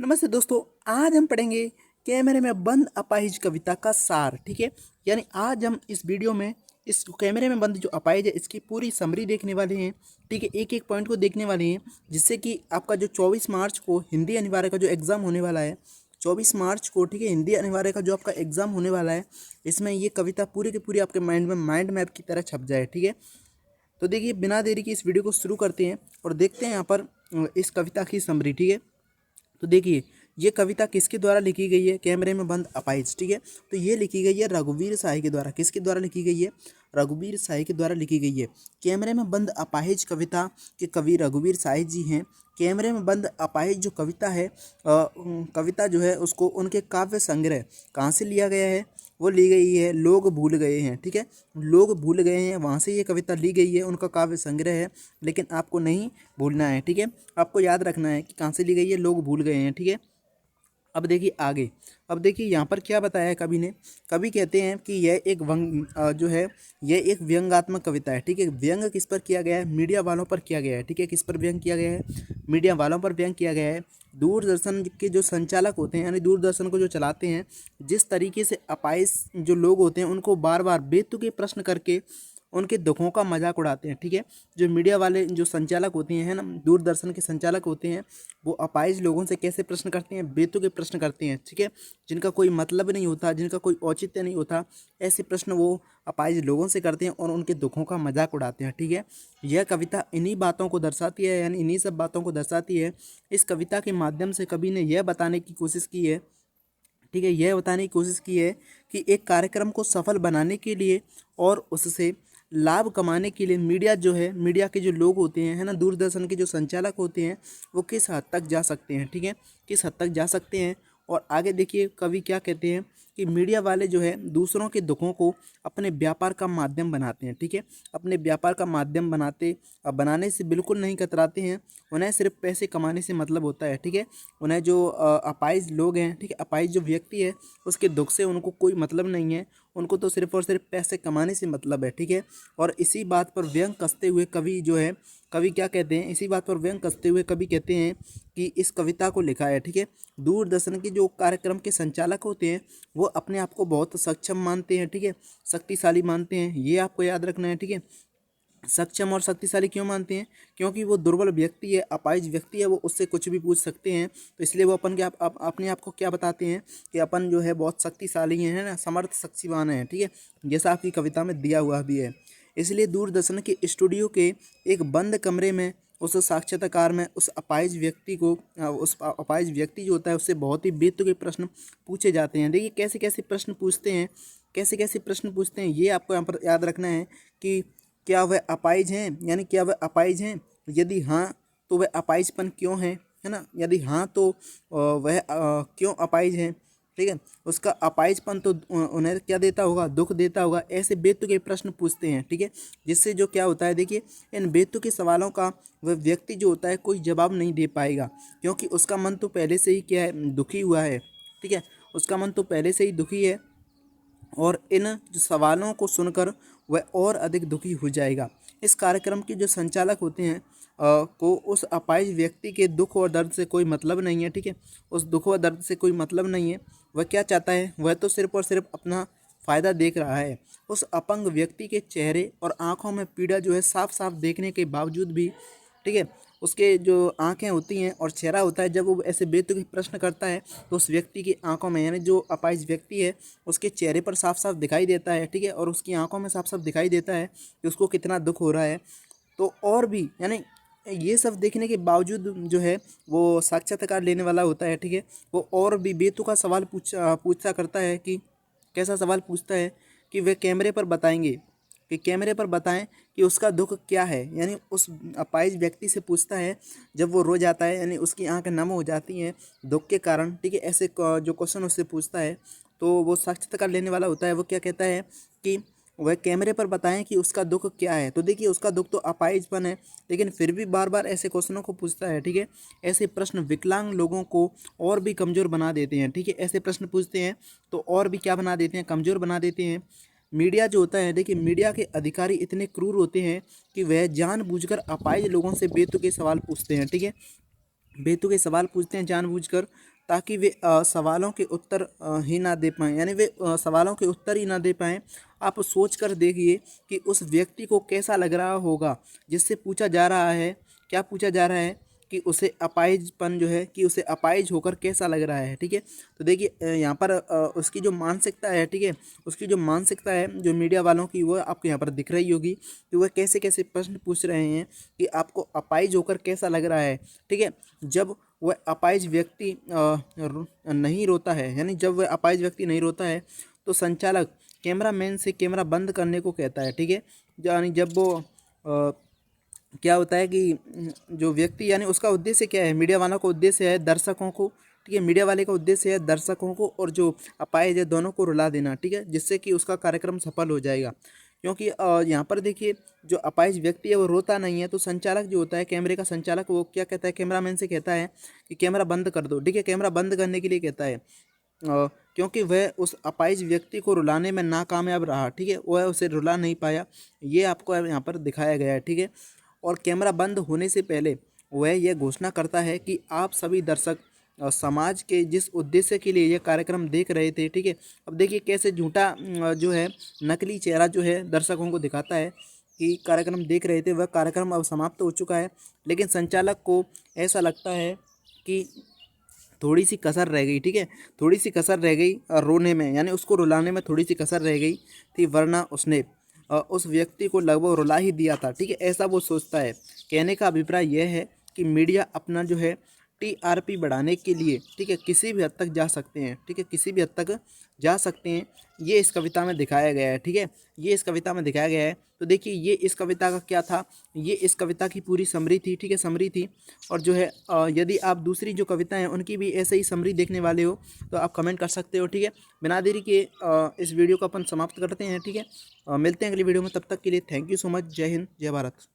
नमस्ते दोस्तों। आज हम पढ़ेंगे कैमरे में बंद अपाहिज कविता का सार। ठीक है, यानी आज हम इस वीडियो में इस कैमरे में बंद जो अपाहिज है इसकी पूरी समरी देखने वाले हैं। ठीक है, एक एक पॉइंट को देखने वाले हैं, जिससे कि आपका जो 24 मार्च को हिंदी अनिवार्य का जो एग्ज़ाम होने वाला है, 24 मार्च को, ठीक है, हिंदी अनिवार्य का जो आपका एग्ज़ाम होने वाला है, इसमें ये कविता पूरी की पूरी आपके माइंड मैप की तरह छप जाए। ठीक है, तो देखिए बिना देरी के इस वीडियो को शुरू करते हैं और देखते हैं यहाँ पर इस कविता की समरी। ठीक है, तो देखिए ये कविता किसके द्वारा लिखी गई है, कैमरे में बंद अपाहिज। ठीक है, तो ये लिखी गई है रघुवीर साय के द्वारा। किसके द्वारा लिखी गई है? रघुवीर साय के द्वारा लिखी गई है। कैमरे में बंद अपाहिज कविता के कवि रघुवीर साय जी हैं। कैमरे में बंद अपाहिज जो कविता है, कविता जो है उसको उनके काव्य संग्रह कहाँ से लिया गया है? वो ली गई है लोग भूल गए हैं। ठीक है, लोग भूल गए हैं, वहाँ से ये कविता ली गई है, उनका काव्य संग्रह है। लेकिन आपको नहीं भूलना है। ठीक है, आपको याद रखना है कि कहाँ से ली गई है, लोग भूल गए हैं। ठीक है, अब देखिए आगे। अब देखिए यहाँ पर क्या बताया है कवि ने। कवि कहते हैं कि यह एक जो है यह एक व्यंग्यात्मक कविता है। ठीक है, व्यंग किस पर किया गया है? मीडिया वालों पर किया गया है। ठीक है, किस पर व्यंग किया गया है? मीडिया वालों पर व्यंग किया गया है। दूरदर्शन के जो संचालक होते हैं, यानी दूरदर्शन को जो चलाते हैं, जिस तरीके से अपाहिज जो लोग होते हैं उनको बार बार बेतुके प्रश्न करके उनके दुखों का मजाक उड़ाते हैं। ठीक है, जो मीडिया वाले जो संचालक होते हैं, है ना, दूरदर्शन के संचालक होते हैं, वो अपाहिज लोगों से कैसे प्रश्न करते हैं? बेतुके प्रश्न करते हैं। ठीक है, जिनका कोई मतलब नहीं होता, जिनका कोई औचित्य नहीं होता, ऐसे प्रश्न वो अपाहिज लोगों से करते हैं और उनके दुखों का मजाक उड़ाते हैं। ठीक है, यह कविता इन्हीं बातों को दर्शाती है, यानी इन्हीं सब बातों को दर्शाती है। इस कविता के माध्यम से कवि ने यह बताने की कोशिश की है, ठीक है, यह बताने की कोशिश की है कि एक कार्यक्रम को सफल बनाने के लिए और उससे लाभ कमाने के लिए मीडिया जो है, मीडिया के जो लोग होते हैं, है ना, दूरदर्शन के जो संचालक होते हैं, वो किस हद तक जा सकते हैं। ठीक है, किस हद तक जा सकते हैं। और आगे देखिए कवि क्या कहते हैं कि मीडिया वाले जो है दूसरों के दुखों को अपने व्यापार का माध्यम बनाते हैं। ठीक है, अपने व्यापार का माध्यम बनाने से बिल्कुल नहीं कतराते हैं। उन्हें सिर्फ पैसे कमाने से मतलब होता है। ठीक है, उन्हें जो अपाहिज लोग हैं, ठीक है, अपाहिज जो व्यक्ति है, उसके दुख से उनको कोई मतलब नहीं है, उनको तो सिर्फ और सिर्फ पैसे कमाने से मतलब है। ठीक है, और इसी बात पर व्यंग कसते हुए कवि जो है, कवि क्या कहते हैं, इसी बात पर व्यंग कसते हुए कवि कहते हैं कि इस कविता को लिखा है। ठीक है, दूरदर्शन के जो कार्यक्रम के संचालक होते हैं वो अपने आप को बहुत सक्षम मानते हैं। ठीक है, शक्तिशाली मानते हैं, ये आपको याद रखना है। ठीक है, सक्षम और शक्तिशाली क्यों मानते हैं? क्योंकि वो दुर्बल व्यक्ति है, अपाहिज व्यक्ति है, वो उससे कुछ भी पूछ सकते हैं, तो इसलिए वो अपन के अपने आप को क्या बताते हैं कि अपन जो है बहुत शक्तिशाली हैं, है ना, समर्थ शक्तिवान है। ठीक है, जैसा आपकी कविता में दिया हुआ भी है। इसलिए दूरदर्शन के स्टूडियो के एक बंद कमरे में उस साक्षात्कार में उस अपाहिज व्यक्ति जो होता है उससे बहुत ही बेतुके प्रश्न पूछे जाते हैं। देखिए कैसे कैसे प्रश्न पूछते हैं, कैसे कैसे प्रश्न पूछते हैं, ये आपको यहाँ पर याद रखना है कि क्या वह अपाहिज हैं, यानी क्या वह अपाहिज हैं? यदि हाँ तो वह अपाहिजपन क्यों है ना? यदि हाँ तो वह क्यों अपाहिज हैं? ठीक है, उसका अपाहिजपन तो उन्हें क्या देता होगा? दुख देता होगा। ऐसे बेतुके प्रश्न पूछते हैं। ठीक है, जिससे जो क्या होता है, देखिए इन बेतुके सवालों का वह व्यक्ति जो होता है कोई जवाब नहीं दे पाएगा, क्योंकि उसका मन तो पहले से ही क्या है, दुखी हुआ है। ठीक है, उसका मन तो पहले से ही दुखी है और इन जो सवालों को सुनकर वह और अधिक दुखी हो जाएगा। इस कार्यक्रम के जो संचालक होते हैं को उस अपाहिज व्यक्ति के दुख और दर्द से कोई मतलब नहीं है। ठीक है, उस दुख और दर्द से कोई मतलब नहीं है। वह क्या चाहता है? वह तो सिर्फ और सिर्फ अपना फ़ायदा देख रहा है। उस अपंग व्यक्ति के चेहरे और आँखों में पीड़ा जो है साफ साफ देखने के बावजूद भी, ठीक है, उसके जो आंखें होती हैं और चेहरा होता है, जब वो ऐसे बेतुके प्रश्न करता है तो उस व्यक्ति की आंखों में, यानी जो अपाहिज व्यक्ति है उसके चेहरे पर साफ साफ दिखाई देता है। ठीक है, और उसकी आंखों में साफ साफ दिखाई देता है कि उसको कितना दुख हो रहा है। तो और भी, यानी ये सब देखने के बावजूद जो है वो साक्षात्कार लेने वाला होता है, ठीक है, वो और भी बेतुका सवाल पूछता करता है कि कैसा सवाल पूछता है कि वे कैमरे पर बताएंगे, कि कैमरे पर बताएं कि उसका दुख क्या है। यानी उस अपाहिज व्यक्ति से पूछता है जब वो रो जाता है, यानी उसकी आंखें नम हो जाती हैं दुख के कारण। ठीक है, ऐसे जो क्वेश्चन उससे पूछता है तो वो साक्षात्कार लेने वाला होता है, वो क्या कहता है कि वह कैमरे पर बताएं कि उसका दुख क्या है। तो देखिए उसका दुख तो अपाहिजपन है, लेकिन फिर भी बार बार ऐसे क्वेश्चनों को पूछता है। ठीक है, ऐसे प्रश्न विकलांग लोगों को और भी कमज़ोर बना देते हैं। ठीक है, ऐसे प्रश्न पूछते हैं तो और भी क्या बना देते हैं, कमज़ोर बना देते हैं। मीडिया जो होता है, देखिए मीडिया के अधिकारी इतने क्रूर होते हैं कि वह जानबूझकर अपाहिज लोगों से बेतुके सवाल पूछते हैं। ठीक है, बेतुके सवाल पूछते हैं जानबूझकर, ताकि वे सवालों के उत्तर ही ना दे पाएँ, यानी वे सवालों के उत्तर ही ना दे पाएँ। आप सोच कर देखिए कि उस व्यक्ति को कैसा लग रहा होगा जिससे पूछा जा रहा है, क्या पूछा जा रहा है कि उसे अपाहिजपन जो है, कि उसे अपाहिज होकर कैसा लग रहा है, ठीक है। तो देखिए यहाँ पर उसकी जो मानसिकता है, ठीक है, उसकी जो मानसिकता है जो मीडिया वालों की, वो आपको यहाँ पर दिख रही होगी कि वह कैसे कैसे प्रश्न पूछ रहे हैं कि आपको अपाहिज होकर कैसा लग रहा है, ठीक है। जब वह अपाहिज व्यक्ति नहीं रोता है, यानी जब वह अपाहिज व्यक्ति नहीं रोता है तो संचालक कैमरामैन से कैमरा बंद करने को कहता है, ठीक है। यानी जब वो क्या होता है कि जो व्यक्ति, यानी उसका उद्देश्य क्या है, मीडिया वालों का उद्देश्य है दर्शकों को, ठीक है, मीडिया वाले का उद्देश्य है दर्शकों को और जो अपाहिज है दोनों को रुला देना, ठीक है, जिससे कि उसका कार्यक्रम सफल हो जाएगा। क्योंकि यहाँ पर देखिए जो अपाहिज व्यक्ति है वो रोता नहीं है, तो संचालक जो होता है, कैमरे का संचालक, वो क्या कहता है, कैमरामैन से कहता है कि कैमरा बंद कर दो, ठीक है, कैमरा बंद करने के लिए कहता है, क्योंकि वह उस अपाहिज व्यक्ति को रुलाने में नाकामयाब रहा, ठीक है, वह उसे रुला नहीं पाया, ये आपको यहाँ पर दिखाया गया है, ठीक है। और कैमरा बंद होने से पहले वह यह घोषणा करता है कि आप सभी दर्शक समाज के जिस उद्देश्य के लिए यह कार्यक्रम देख रहे थे, ठीक है। अब देखिए कैसे झूठा जो है नकली चेहरा जो है दर्शकों को दिखाता है कि कार्यक्रम देख रहे थे, वह कार्यक्रम अब समाप्त हो चुका है, लेकिन संचालक को ऐसा लगता है कि थोड़ी सी कसर रह गई, ठीक है, थोड़ी सी कसर रह गई रोने में, यानी उसको रुलाने में थोड़ी सी कसर रह गई थी, वरना उसने उस व्यक्ति को लगभग रुला ही दिया था, ठीक है, ऐसा वो सोचता है। कहने का अभिप्राय यह है कि मीडिया अपना जो है टीआरपी बढ़ाने के लिए, ठीक है, किसी भी हद तक जा सकते हैं, ठीक है, किसी भी हद तक जा सकते हैं, ये इस कविता में दिखाया गया है, ठीक है, ये इस कविता में दिखाया गया है। तो देखिए ये इस कविता का क्या था, ये इस कविता की पूरी समरी थी, ठीक है, समरी थी। और जो है यदि आप दूसरी जो कविताएं हैं उनकी भी ऐसे ही समरी देखने वाले हो तो आप कमेंट कर सकते हो, ठीक है। बिना देरी के इस वीडियो को अपन समाप्त करते हैं, ठीक है। मिलते हैं अगली वीडियो में, तब तक के लिए थैंक यू सो मच। जय हिंद, जय भारत।